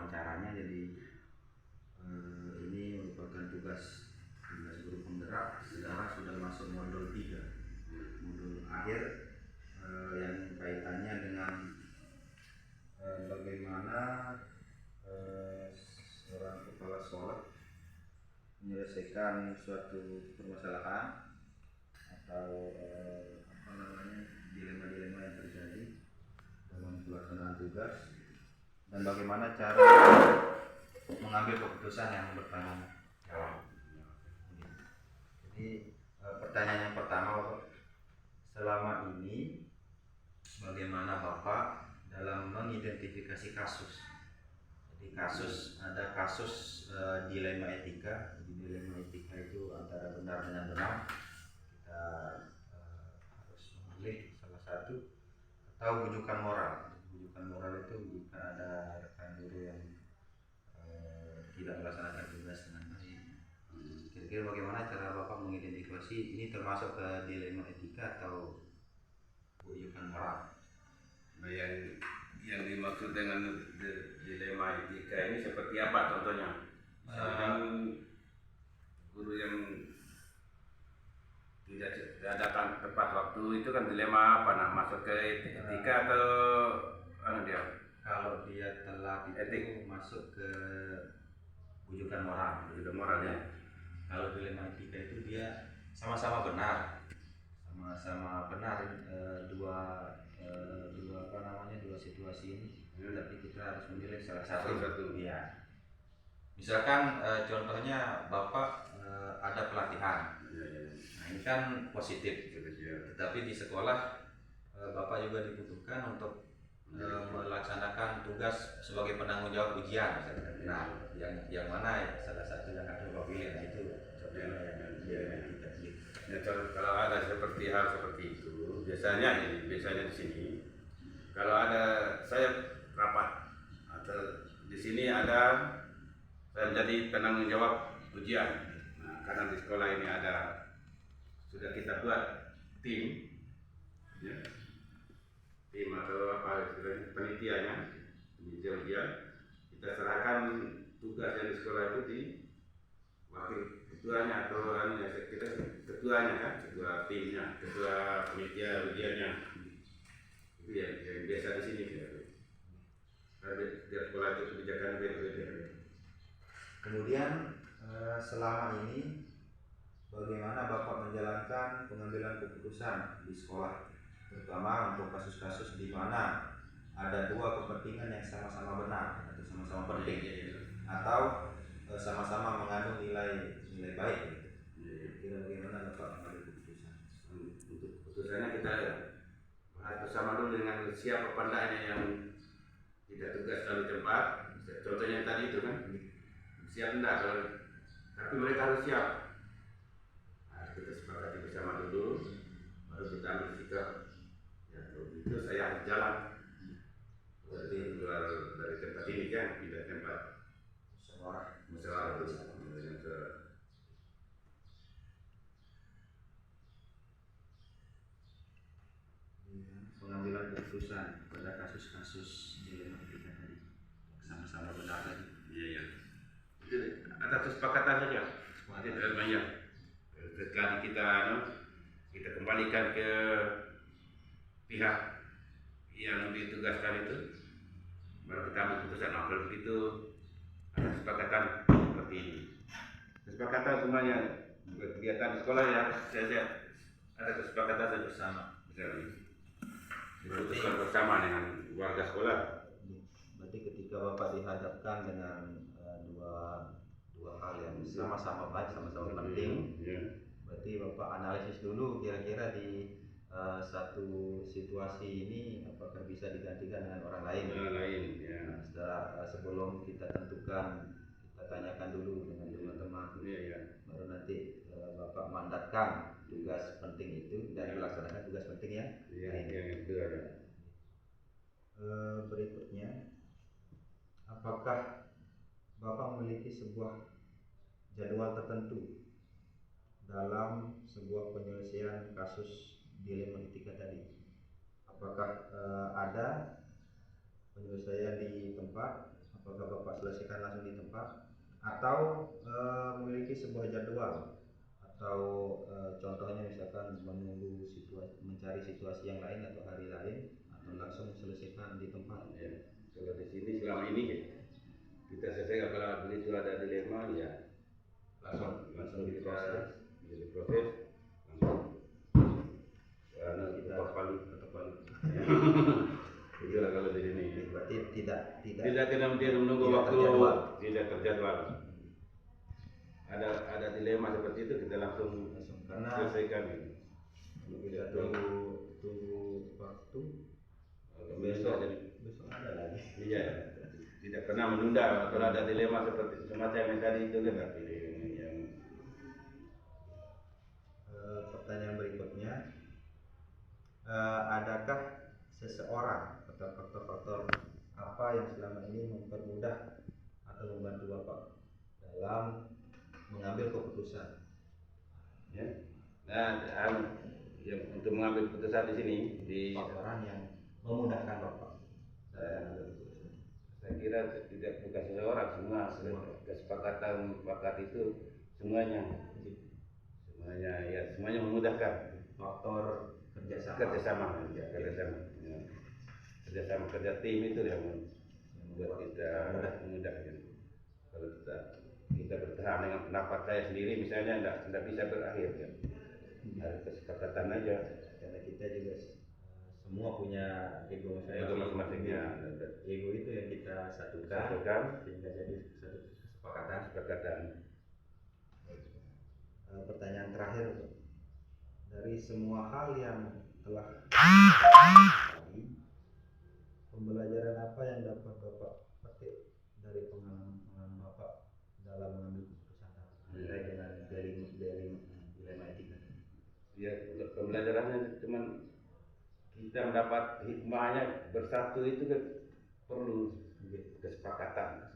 wawancaranya. Jadi ini merupakan tugas guru penggerak. Saudara sudah masuk modul 3, modul akhir yang kaitannya dengan bagaimana seorang kepala sekolah menyelesaikan suatu permasalahan atau dilema-dilema yang terjadi dalam pelaksanaan tugas, dan bagaimana cara mengambil keputusan yang bertanggung jawab. Jadi pertanyaan yang pertama, selama ini bagaimana Bapak dalam mengidentifikasi kasus? Jadi ada kasus dilema etika. Jadi dilema etika itu antara benar dengan benar. Kita harus memilih salah satu, atau bujukan moral. Bujukan moral itu jika ada rekan guru yang tidak melaksanakan tugas dengan baik. Kira-kira bagaimana cara Bapak mengidentifikasi ini termasuk ke dilema etika atau bujukan moral? Nah, yang dimaksud dengan dilema etika ini seperti apa contohnya? Guru yang tidak datang tepat waktu itu kan dilema apa? Nah, masuk ke etika atau dia? Kalau dia telat itu masuk ke bujukan moral. Bujukan moral ya. Kalau dilema etika itu dia sama-sama benar, dua situasi ini, tapi kita harus memilih salah satu. Ya. Misalkan contohnya Bapak ada pelatihan. Nah, ini kan positif, tetapi di sekolah Bapak juga dibutuhkan untuk melaksanakan tugas sebagai penanggung jawab ujian. Nah, yang mana salah satu yang harus Bapak pilih? Nah, itu contohnya yang kita pilih. Ya, kalau ada hal seperti itu, biasanya di sini, kalau ada saya rapat atau di sini ada saya menjadi penanggung jawab ujian. Nah, karena di sekolah ini sudah kita buat tim, ya, tim atau apa istilahnya, penelitiannya, ujian. Kita serahkan tugas yang di sekolah itu di wakil ketuanya atau kita ketuanya kan, ketua timnya, ketua panitia ujiannya. Itu yang biasa di sini ya. Karena di sekolah itu kebijakan beda-beda. Kemudian selama ini bagaimana Bapak menjalankan pengambilan keputusan di sekolah, terutama untuk kasus-kasus di mana ada dua kepentingan yang sama-sama benar atau sama-sama penting, atau sama-sama mengandung nilai baik gitu. Kira bagaimana Bapak mengambil keputusan? Untuk keputusannya kita bahas bersama dulu dengan siapa pandainya yang tidak tugas di tempat. Contohnya yang tadi itu kan, siap enggak? Tapi mereka harus siap. Harus kita sepakati bersama dulu, baru kita ambil sikap. Ya, kalau itu saya harus jalan. Berarti keluar dari tempat ini kan, tidak tempat musyawarah itu. Pengambilan keputusan pada kasus-kasus dilema etika tadi sama-sama benar tadi. Iya. Itu atas kesepakatan saja. Setelah kita kembalikan ke pihak yang ditugaskan itu, baru kita ambil keputusan. Nah, kalau begitu ada kesepakatan seperti ini. Kesepakatan semuanya kegiatan di sekolah ya, saya ada kesepakatan bersama. Diputuskan bersama dengan warga sekolah. Berarti ketika Bapak dihadapkan dengan dua hal yang sama-sama baik, sama-sama penting, berarti Bapak analisis dulu kira-kira di satu situasi ini apakah bisa digantikan dengan orang lain. Ya. Nah, sebelum kita tentukan, kita tanyakan dulu dengan teman-teman. Baru nanti Bapak mandatkan tugas penting itu dan melaksanakan tugas penting yang itu ada. Berikutnya, apakah Bapak memiliki sebuah jadwal tertentu dalam sebuah penyelesaian kasus dilema etika tadi? Apakah ada penyelesaian di tempat? Apakah Bapak Bapak selesaikan langsung di tempat, atau memiliki sebuah jadwal, atau contohnya misalkan menunggu situasi, mencari situasi yang lain atau hari lain, atau langsung selesaikan di tempat. Ya. Kalau di sini selama ini kita selesai, kalau begitu ada dilema ya langsung kita diproses langsung ketok palu. Itulah kalau di sini. Berarti tidak menunggu tidak waktu, terjadwal. tidak terjadwal. Ada dilema seperti itu kita langsung Karena selesaikan. kita tunggu waktu, besok ada lagi. Iya, tidak pernah menunda. Kalau ada dilema seperti semacam yang tadi itu kan yang pertanyaan berikutnya, adakah seseorang atau faktor-faktor apa yang selama ini mempermudah atau membantu Bapak dalam mengambil keputusan? ya. Nah, yang untuk mengambil keputusan di sini di Faktoran yang memudahkan Bapak dalam mengambil keputusan. saya kira tidak bukan seseorang, semua kesepakatan mufakat itu semuanya ya semuanya memudahkan. Faktor kerjasama Ya. Kerjasama kerja tim itu yang membuat kita mudah ya. Kalau kita bertahan dengan pendapat saya sendiri misalnya tidak bisa berakhir ya. Harus kesepakatan aja. Karena kita juga semua punya ego masing-masing ya. Ego itu yang kita satukan sehingga jadi satu kesepakatan. Pertanyaan terakhir, dari semua hal yang telah tadi, pembelajaran apa yang dapat Bapak petik dari pengalaman Bapak dalam mengambil keputusan terkait dengan dilema etika? Ya, pembelajarannya cuman kita mendapat hikmahnya bersatu itu kan perlu kesepakatan.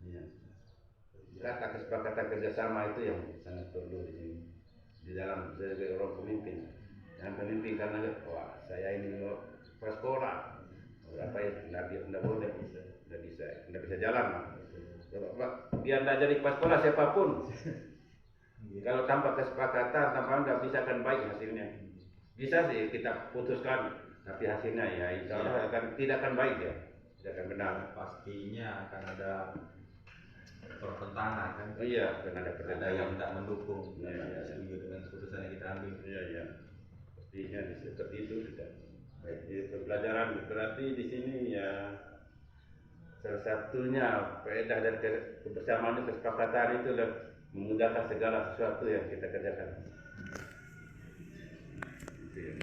Ya. Kata kesepakatan kerjasama itu yang sangat perlu di dalam sebagai orang pemimpin. Yang pemimpin karena wah saya ini pas sekolah, apa ya tidak boleh, tidak bisa jalan. Biar tidak jadi pas sekolah siapapun. Kalau tanpa kesepakatan, tanpa tidak bisa akan baik hasilnya. Bisa sih kita putuskan, tapi hasilnya ya insya Allah tidak akan baik ya, tidak akan benar. Pastinya akan ada pertentangan kan? Oh iya, akan ada pertentangan. Ada yang tidak mendukung, Ya. setuju dengan keputusan yang kita ambil. Iya. Pastinya seperti itu sudah. Baik, jadi pembelajaran berarti di sini ya salah satunya faedah dari kebersamaan itu, kesepakatan itu adalah memudahkan segala sesuatu yang kita kerjakan. Itu yang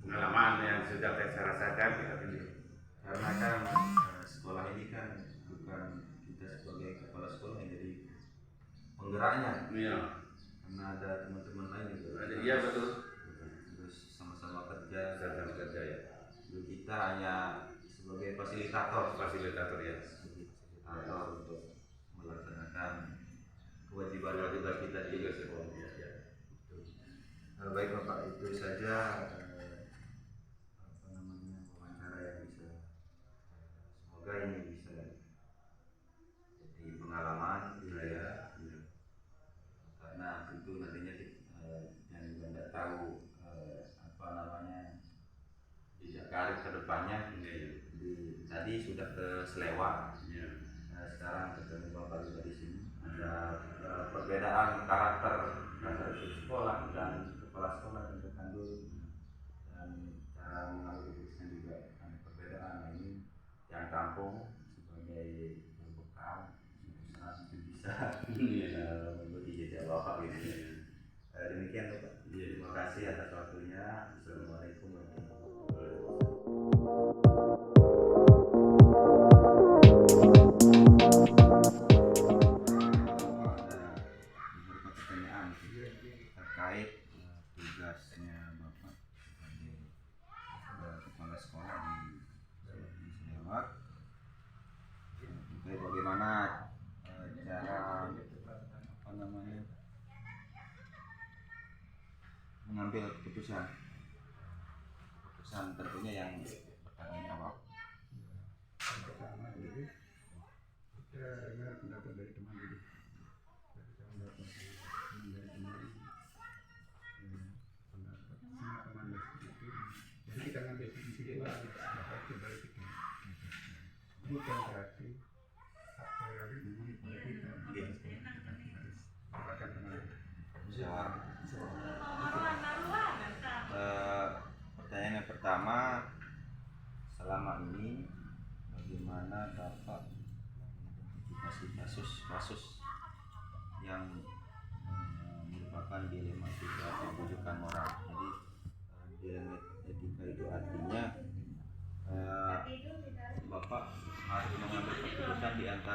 pengalaman yang sudah saya rasakan ya. Karena kan sekolah ini kan bukan kita sebagai kepala sekolah yang jadi penggeraknya. Iya. Karena ada teman-teman lain juga. Iya betul. Terus sama-sama kerja. Sama-sama kerja ya. Kita hanya sebagai fasilitator ya. Fasilitator untuk melaksanakan kewajiban kita juga sekolah. Baik Bapak, itu saja wawancara yang bisa semoga ini bisa jadi pengalaman saya karena tentu nantinya yang juga tidak tahu jejak karir kedepannya. Tadi sudah ke Slewa, sekarang ketemu Bapak juga di sini. Ada perbedaan karakter sekolah dan kepala sekolah yang terkandung dan cara mengambil keputusan juga ada perbedaan. Ini yang kampung sebagai bekal itu bisa mengikuti jejak Bapak gitu. Demikian Bapak. Terima kasih atas waktunya. Assalamualaikum warahmatullahi terkait tugasnya Bapak sebagai kepala sekolah di Selewat, bagaimana cara mengambil keputusan tentunya yang bertanggung jawab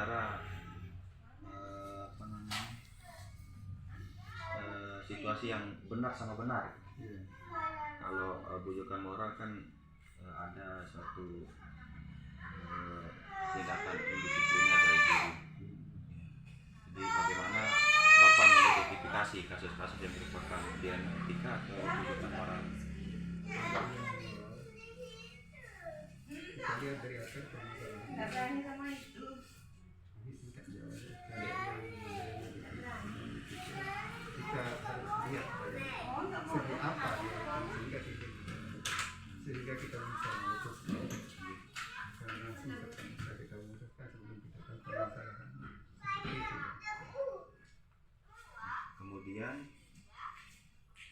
secara apa namanya, situasi yang benar sama benar. Kalau bujukan moral kan ada suatu tindakan indisipliner dari guru. Jadi bagaimana Bapak mengidentifikasi kasus-kasus yang merupakan pelanggaran etika atau bujukan moral? Kita lihat dari atas permasalahan. Kita harus lihat segi apa dia sehingga kita bisa memutuskan. Karena singkat kan bisa kita memutuskan sebelum kita tahu permasalahan. Seperti itu. Kemudian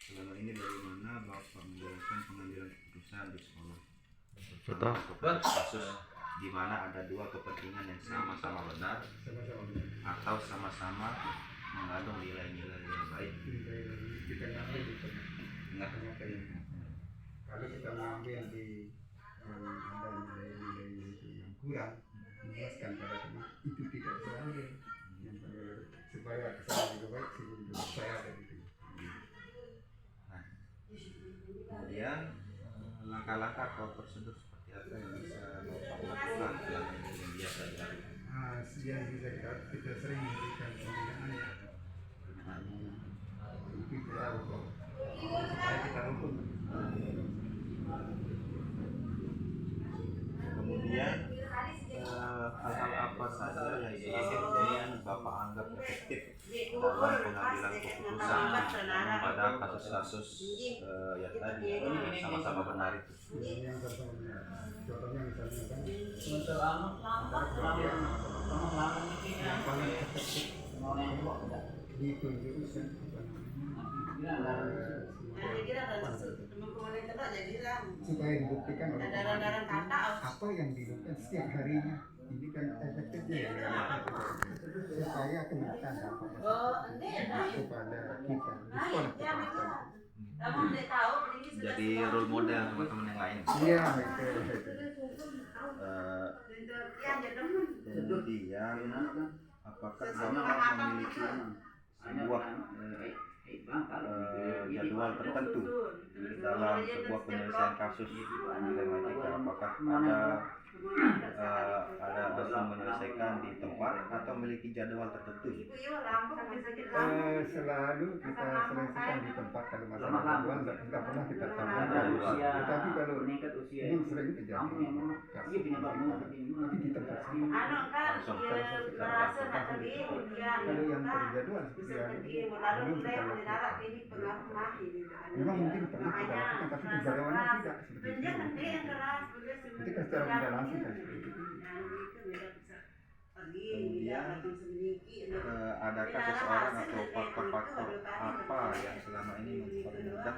selama ini bagaimana Bapak menjalankan pengambilan keputusan di sekolah? Betul. Kasus di mana ada dua kepentingan yang sama-sama benar atau sama-sama mengandung nilai-nilai yang baik. Kita ngambil di Ingat, kalau kita mengambil di ada nilai-nilai yang kurang, menjelaskan pada teman itu tidak diambil. Supaya kesalahan juga baik, sebelum juga saya ada gitu. Nah, kemudian langkah-langkah atau prosedur seperti apa yang bisa Bapak lakukan dalam yang biasa dilakukan? Yang bisa kita sering memberikan pembinaan ya. Itu kita hukum supaya kita hukum. Kemudian hal-hal apa saja yang selama ini Bapak anggap efektif dalam pengambilan keputusan pada kasus-kasus yang tadi sama-sama benar itu? Yang contohnya misalnya kan yang paling efektif ditunjuk supaya dibuktikan oleh apa yang dilakukan setiap harinya. Ini kan efektifnya ya, supaya kenyataan dapat kepada kita di sekolah kita. Jadi role model teman-teman yang lain. Iya, betul. Kemudian apakah Bapak memiliki sebuah jadwal tertentu dalam sebuah penyelesaian kasus dilema etika? Apakah ada langsung menyelesaikan di tempat atau memiliki jadwal tertentu? Selalu kita selesaikan di tempat kalau masalah jadwal tidak pernah kita tambah. Tetapi kalau ini sering terjadi tapi di tempat sini kalau yang terjadwal seperti belum kita lakukan. Memang mungkin pernah kita lakukan tapi kejadiannya tidak seperti itu. Ketika secara tidak langsung kan seperti itu. Kemudian adakah seseorang atau faktor-faktor apa yang selama ini mempermudah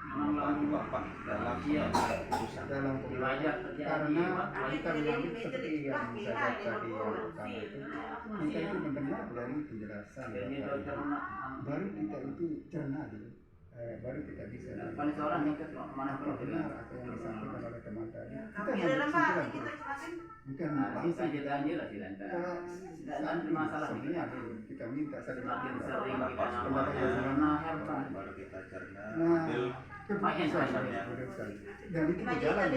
membantu Bapak dalam pengambilan keputusan? Dalam pembelajaran karena kita mengambil seperti yang saya tadi yang pertama itu kita itu mendengar dari penjelasan baru kita itu cerna dulu. Baru kita bisa benar apa yang disampaikan oleh teman tadi. Kita harus kesimpulan bukan langsung sebenarnya kita minta saling pendapat Baru kita cerna, keputusan dan itu berjalan.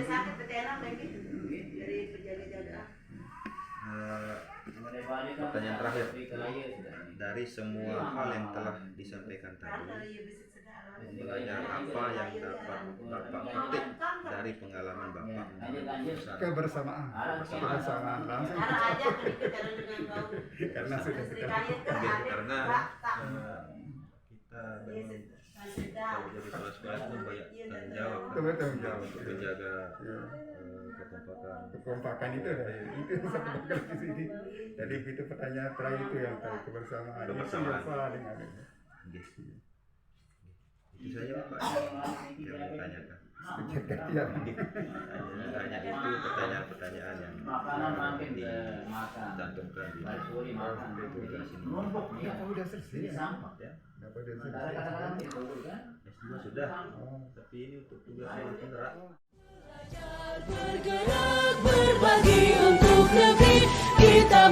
Pertanyaan terakhir, dari semua hal yang telah disampaikan tadi, pelajaran apa yang dapat Bapak petik dari pengalaman Bapak? Kebersamaan langsung karena sudah kita Karena kita memang kalau jadi kepala sekolah itu banyak tanggung jawab untuk menjaga kekompakan itu satu di sini. Jadi itu pertanyaan terakhir itu yang tadi kebersamaan. Saling ada. Itu saja Pak yang ditanyakan. Ya. Hanya itu pertanyaan-pertanyaan yang dicantumkan di tugas ini. Ya, udah selesai ya. Ya, Dapat udah selesai. S2 sudah, tapi ini untuk tugas yang berat. Bergerak berbagi untuk negeri kita.